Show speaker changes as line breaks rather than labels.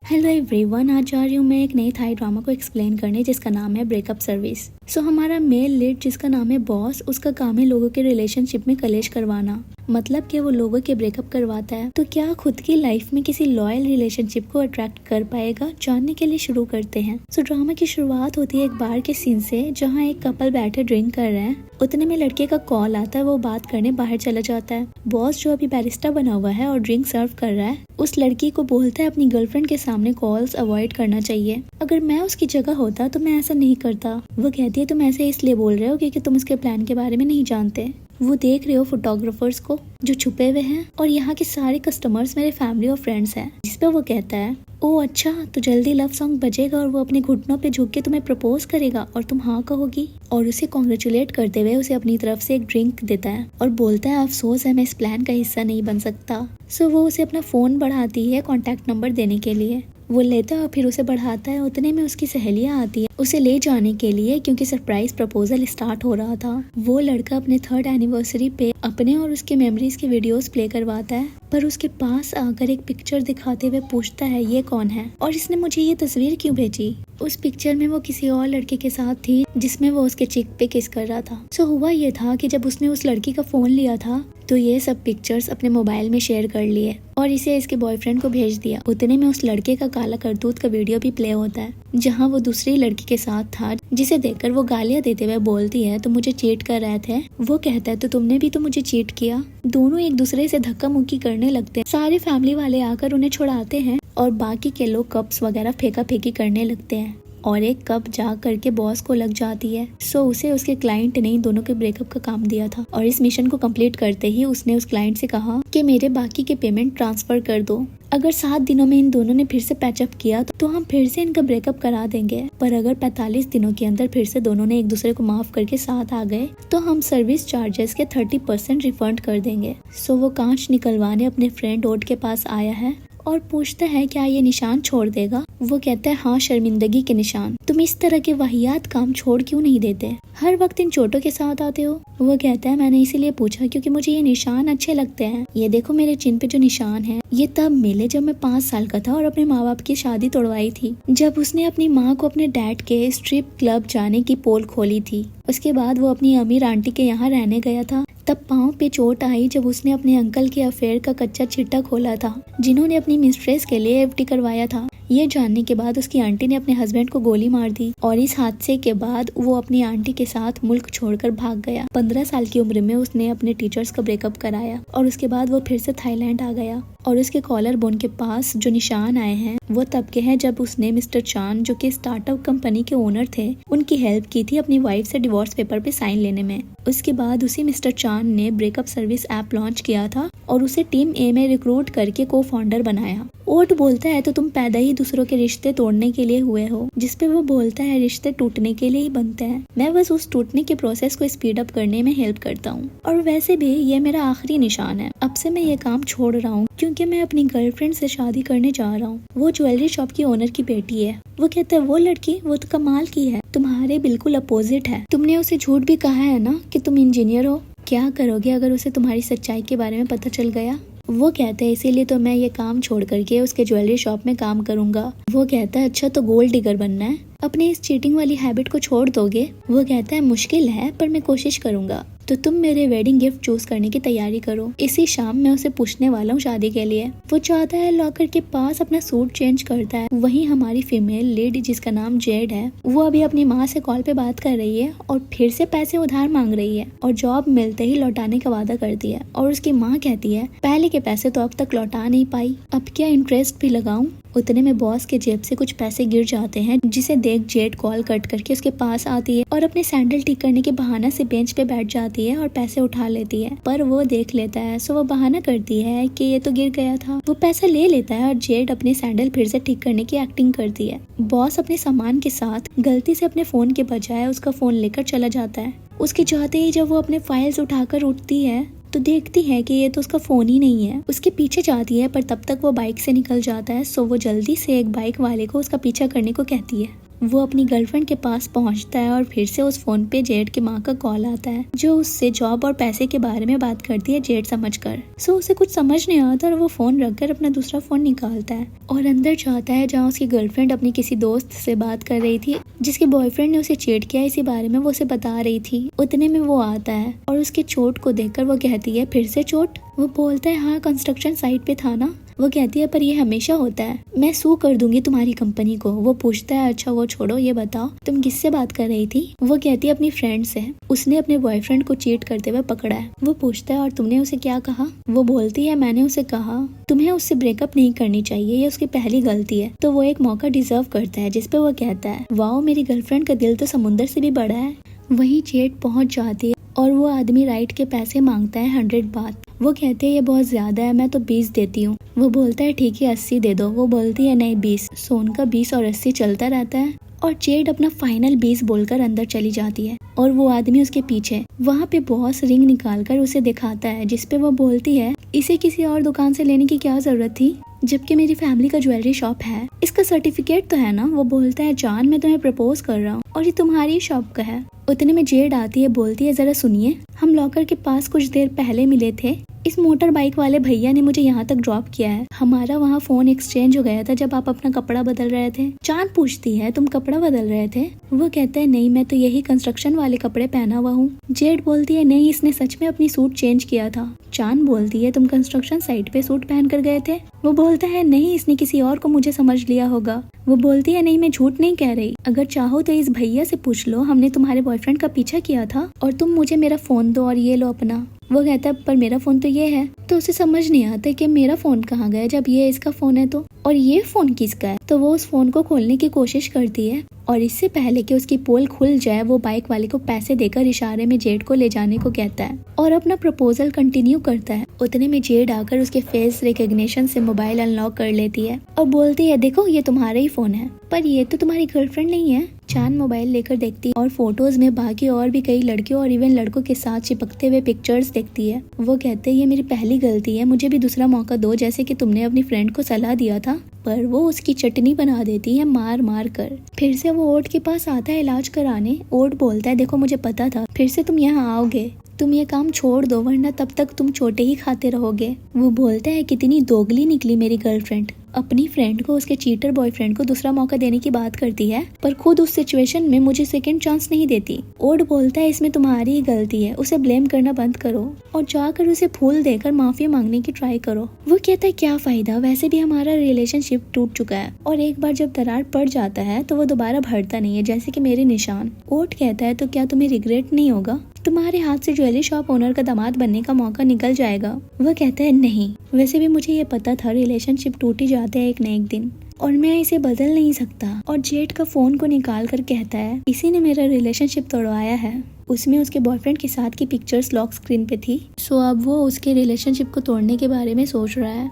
Hello everyone, आज जा रही हूँ मैं एक नई थाई ड्रामा को एक्सप्लेन करने जिसका नाम है ब्रेकअप सर्विस। हमारा मेल लीड जिसका नाम है बॉस, उसका काम है लोगों के रिलेशनशिप में कलेश करवाना। मतलब कि वो लोगों के ब्रेकअप करवाता है। तो क्या खुद की लाइफ में किसी लॉयल रिलेशनशिप को अट्रैक्ट कर पाएगा? जानने के लिए शुरू करते हैं। ड्रामा की शुरुआत होती है एक बार के सीन से, जहाँ एक कपल बैठे ड्रिंक कर रहे हैं। उतने में लड़के का कॉल आता है, वो बात करने बाहर चला जाता है। बॉस जो अभी बैरिस्टा बना हुआ है और ड्रिंक सर्व कर रहा है, उस लड़की को बोलता है अपनी गर्लफ्रेंड के सामने कॉल्स अवॉइड करना चाहिए। अगर मैं उसकी जगह होता तो मैं ऐसा नहीं करता। वो कहती है तुम ऐसे इसलिए बोल रहे हो क्योंकि तुम उसके प्लान के बारे में नहीं जानते। वो देख रहे हो फोटोग्राफर्स को जो छुपे हुए हैं, और यहाँ के सारे कस्टमर्स मेरे फैमिली और फ्रेंड्स हैं। जिस पे वो कहता है ओ अच्छा, तो जल्दी लव सॉन्ग बजेगा और वो अपने घुटनों पे झुक के तुम्हें प्रपोज करेगा और तुम हाँ कहोगी। और उसे कॉन्ग्रेचुलेट करते हुए उसे अपनी तरफ से एक ड्रिंक देता है और बोलता है अफसोस है मैं इस प्लान का हिस्सा नहीं बन सकता। वो उसे अपना फोन बढ़ाती है कॉन्टेक्ट नंबर देने के लिए। वो लेता है और फिर उसे बढ़ाता है। उतने में उसकी सहेलियां आती है उसे ले जाने के लिए, क्योंकि सरप्राइज प्रपोजल स्टार्ट हो रहा था। वो लड़का अपने 3rd एनिवर्सरी पे अपने और उसके मेमोरीज के वीडियोस प्ले करवाता है, पर उसके पास आकर एक पिक्चर दिखाते हुए पूछता है ये कौन है और इसने मुझे ये तस्वीर क्यों भेजी। उस पिक्चर में वो किसी और लड़के के साथ थी जिसमें वो उसके चिक पे किस कर रहा था। हुआ ये था कि जब उसने उस लड़की का फोन लिया था तो ये सब पिक्चर्स अपने मोबाइल में शेयर कर लिए और इसे इसके बॉयफ्रेंड को भेज दिया। उतने में उस लड़के का काला करतूत का वीडियो भी प्ले होता है, जहाँ वो दूसरी लड़की के साथ था, जिसे देखकर वो गालियां देते हुए बोलती है तुम मुझे चीट कर रहे थे। वो कहता है तो तुमने भी तो मुझे चीट किया। दोनों एक दूसरे से धक्का मुक्की करने लगते हैं। सारे फैमिली वाले आकर उन्हें छुड़ाते हैं और बाकी के लोग कप्स वगैरह फेंका फेंकी करने लगते हैं और एक कप जा करके बॉस को लग जाती है। उसे उसके क्लाइंट ने दोनों के ब्रेकअप का काम दिया था और इस मिशन को कंप्लीट करते ही उसने उस क्लाइंट से कहा कि मेरे बाकी के पेमेंट ट्रांसफर कर दो। अगर 7 दिनों में इन दोनों ने फिर से पैचअप किया तो हम फिर से इनका ब्रेकअप करा देंगे, पर अगर 45 दिनों के अंदर फिर से दोनों ने एक दूसरे को माफ करके साथ आ गए तो हम सर्विस चार्जेस के 30% रिफंड कर देंगे। वो कांच निकलवाने अपने फ्रेंड ओट के पास आया है और पूछता है क्या ये निशान छोड़ देगा। वो कहता है हाँ, शर्मिंदगी के निशान। तुम इस तरह के वाहियात काम छोड़ क्यों नहीं देते? हर वक्त इन चोटों के साथ आते हो। वो कहता है मैंने इसीलिए पूछा क्योंकि मुझे ये निशान अच्छे लगते हैं। ये देखो मेरे चिन पे जो निशान है, ये तब मिले जब मैं 5 साल का था और अपने माँ बाप की शादी तोड़वाई थी, जब उसने अपनी माँ को अपने डैड के स्ट्रिप क्लब जाने की पोल खोली थी। उसके बाद वो अपनी अमीर आंटी के यहाँ रहने गया था। तब पाँव पे चोट आई जब उसने अपने अंकल के अफेयर का कच्चा चिट्टा खोला था, जिन्होंने अपनी मिस्ट्रेस के लिए एफडी करवाया था। ये जानने के बाद उसकी आंटी ने अपने हस्बैंड को गोली मार दी और इस हादसे के बाद वो अपनी आंटी के साथ मुल्क छोड़कर भाग गया। 15 साल की उम्र में उसने अपने टीचर्स का ब्रेकअप कराया और उसके बाद वो फिर से थाईलैंड आ गया। और उसके कॉलर बोन के पास जो निशान आए हैं वो तब के हैं जब उसने मिस्टर चान, जो कि स्टार्टअप कंपनी के ओनर थे, उनकी हेल्प की थी अपनी वाइफ से डिवोर्स पेपर पे साइन लेने में। उसके बाद उसी मिस्टर चान ने ब्रेकअप सर्विस ऐप लॉन्च किया था और उसे टीम ए में रिक्रूट करके को फाउंडर बनाया। ओट बोलता है तो तुम पैदा ही दूसरों के रिश्ते तोड़ने के लिए हुए हो, जिसपे वो बोलता है रिश्ते टूटने के लिए ही बनते हैं। मैं बस उस टूटने के प्रोसेस को स्पीड अप करने में हेल्प करता हूँ और वैसे भी ये मेरा आखिरी निशान है। अब से मैं ये काम छोड़ रहा हूँ क्योंकि मैं अपनी गर्लफ्रेंड से शादी करने जा रहा हूँ। वो ज्वेलरी शॉप की ओनर की बेटी है। वो कहता है वो लड़की वो तो कमाल की है, तुम्हारे बिल्कुल अपोजिट है। तुमने उसे झूठ भी कहा है ना कि तुम इंजीनियर हो। क्या करोगे अगर उसे तुम्हारी सच्चाई के बारे में पता चल गया? वो कहता है इसीलिए तो मैं ये काम छोड़ करके उसके ज्वेलरी शॉप में काम करूंगा। वो कहता है अच्छा, तो गोल्ड डिगर बनना है? अपने इस चीटिंग वाली हैबिट को छोड़ दोगे? वो कहता है मुश्किल है पर मैं कोशिश करूंगा। तो तुम मेरे वेडिंग गिफ्ट चूज करने की तैयारी करो। इसी शाम मैं उसे पूछने वाला हूँ शादी के लिए। वो चाहता है लॉकर के पास अपना सूट चेंज करता है। वहीं हमारी फीमेल लीड जिसका नाम जेड है, वो अभी अपनी माँ से कॉल पे बात कर रही है और फिर से पैसे उधार मांग रही है और जॉब मिलते ही लौटाने का वादा करती है। और उसकी माँ कहती है पहले के पैसे तो अब तक लौटा नहीं पाई, अब क्या इंटरेस्ट भी लगाऊं। उतने में बॉस के जेब से कुछ पैसे गिर जाते हैं, जिसे देख जेड कॉल कट करके उसके पास आती है और अपने सैंडल ठीक करने के बहाना से बेंच पे बैठ जाती है और पैसे उठा लेती है। पर वो देख लेता है वो बहाना करती है कि ये तो गिर गया था। वो पैसा ले लेता है और जेड अपने सैंडल फिर से ठीक करने की एक्टिंग करती है। बॉस अपने सामान के साथ गलती से अपने फोन के बजाय उसका फोन लेकर चला जाता है। उसके जाते ही जब वो अपने फाइल्स उठाकर उठती है तो देखती है कि ये तो उसका फोन ही नहीं है। उसके पीछे जाती है पर तब तक वो बाइक से निकल जाता है। वो जल्दी से एक बाइक वाले को उसका पीछा करने को कहती है वो अपनी गर्लफ्रेंड के पास पहुंचता है और फिर से उस फोन पे जेड की माँ का कॉल आता है जो उससे जॉब और पैसे के बारे में बात करती है जेड समझकर। सो उसे कुछ समझ नहीं आता और वो फोन रखकर अपना दूसरा फोन निकालता है और अंदर जाता है जहाँ उसकी गर्लफ्रेंड अपनी किसी दोस्त से बात कर रही थी जिसके बॉयफ्रेंड ने उसे चीट किया, इसी बारे में वो उसे बता रही थी। उतने में वो आता है और उसके चोट को देखकर वो कहती है फिर से चोट? वो बोलता है हाँ कंस्ट्रक्शन साइट पे था ना। वो कहती है पर ये हमेशा होता है, मैं सू कर दूंगी तुम्हारी कंपनी को। वो पूछता है अच्छा वो छोड़ो, ये बताओ तुम किससे बात कर रही थी? वो कहती है अपनी फ्रेंड से, उसने अपने बॉयफ्रेंड को चीट करते हुए पकड़ा है। वो पूछता है और तुमने उसे क्या कहा? वो बोलती है मैंने उसे कहा तुम्हें उससे ब्रेकअप नहीं करनी चाहिए, ये उसकी पहली गलती है। तो वो एक मौका डिजर्व करता है जिसपे वो कहता है वाओ मेरी गर्लफ्रेंड का दिल तो समुंदर से भी बड़ा है। वहीं जेड पहुंच जाती है और वो आदमी राइड के पैसे मांगता है 100 बात। वो कहते हैं ये बहुत ज्यादा है, मैं तो 20 देती हूँ। वो बोलता है ठीक है 80 दे दो। वो बोलती है नहीं 20। सो उनका 20 और 80 चलता रहता है और जेड अपना फाइनल 20 बोलकर अंदर चली जाती है और वो आदमी उसके पीछे। वहाँ पे बॉस रिंग निकालकर उसे दिखाता है जिसपे वो बोलती है इसे किसी और दुकान से लेने की क्या जरूरत थी जबकि मेरी फैमिली का ज्वेलरी शॉप है, इसका सर्टिफिकेट तो है ना। वो बोलता है जान मैं तुम्हें प्रपोज कर रहा हूँ और ये तुम्हारी शॉप का है। उतने में जेड आती है, बोलती है जरा सुनिए, हम लॉकर के पास कुछ देर पहले मिले थे, इस मोटर बाइक वाले भैया ने मुझे यहाँ तक ड्रॉप किया है। हमारा वहाँ फोन एक्सचेंज हो गया था जब आप अपना कपड़ा बदल रहे थे। चांद पूछती है तुम कपड़ा बदल रहे थे? वो कहता है नहीं मैं तो यही कंस्ट्रक्शन वाले कपड़े पहना हुआ हूँ। जेड बोलती है नहीं इसने सच में अपनी सूट चेंज किया था। चांद बोलती है तुम कंस्ट्रक्शन साइट पे सूट पहन कर गए थे? वो बोलता है नहीं इसने किसी और को मुझे समझ लिया होगा। वो बोलती है नहीं मैं झूठ नहीं कह रही, अगर चाहो तो इस भैया से पूछ लो, हमने तुम्हारे बॉयफ्रेंड का पीछा किया था और तुम मुझे मेरा फोन दो और ये लो अपना। वो कहता है पर मेरा फोन तो ये है। तो उसे समझ नहीं आता कि मेरा फोन कहाँ गया जब ये इसका फोन है तो, और ये फोन किसका है। तो वो उस फोन को खोलने की कोशिश करती है और इससे पहले कि उसकी पोल खुल जाए वो बाइक वाले को पैसे देकर इशारे में जेड को ले जाने को कहता है और अपना प्रपोजल कंटिन्यू करता है। उतने में जेड आकर उसके फेस रिकॉग्निशन से मोबाइल अनलॉक कर लेती है और बोलती है देखो ये तुम्हारा ही फोन है, पर ये तो तुम्हारी गर्लफ्रेंड नहीं है। चांद मोबाइल लेकर देखती है और फोटोज में बाकी और भी कई लड़कियों और इवन लड़कों के साथ चिपकते हुए पिक्चर्स देखती है। वो कहते हैं ये मेरी पहली गलती है, मुझे भी दूसरा मौका दो जैसे कि तुमने अपनी फ्रेंड को सलाह दिया था। पर वो उसकी चटनी बना देती है मार मार कर। फिर से वो ओट के पास आता है इलाज कराने। ओट बोलता है देखो मुझे पता था फिर से तुम यहाँ आओगे, तुम ये काम छोड़ दो वरना तब तक तुम चोटें ही खाते रहोगे। वो बोलता है कितनी दोगली निकली मेरी गर्लफ्रेंड, अपनी फ्रेंड को उसके चीटर बॉयफ्रेंड को दूसरा मौका देने की बात करती है पर खुद उस सिचुएशन में मुझे सेकंड चांस नहीं देती। ओड बोलता है इसमें तुम्हारी ही गलती है, उसे ब्लेम करना बंद करो और जाकर उसे फूल देकर माफी मांगने की ट्राई करो। वो कहता है क्या फायदा, वैसे भी हमारा रिलेशनशिप टूट चुका है और एक बार जब दरार पड़ जाता है तो वो दोबारा भरता नहीं है जैसे कि मेरे निशान। ओड कहता है तो क्या तुम्हें रिग्रेट नहीं होगा, तुम्हारे हाथ से ज्वेलरी शॉप ओनर का दामाद बनने का मौका निकल जाएगा। वह कहता है नहीं, वैसे भी मुझे ये पता था रिलेशनशिप टूट ही जाते हैं एक न एक दिन और मैं इसे बदल नहीं सकता। और जेड का फोन को निकाल कर कहता है इसी ने मेरा रिलेशनशिप तोड़वाया है। उसमें उसके बॉयफ्रेंड के साथ की पिक्चर्स लॉक स्क्रीन पे थी। सो अब वो उसके रिलेशनशिप को तोड़ने के बारे में सोच रहा है।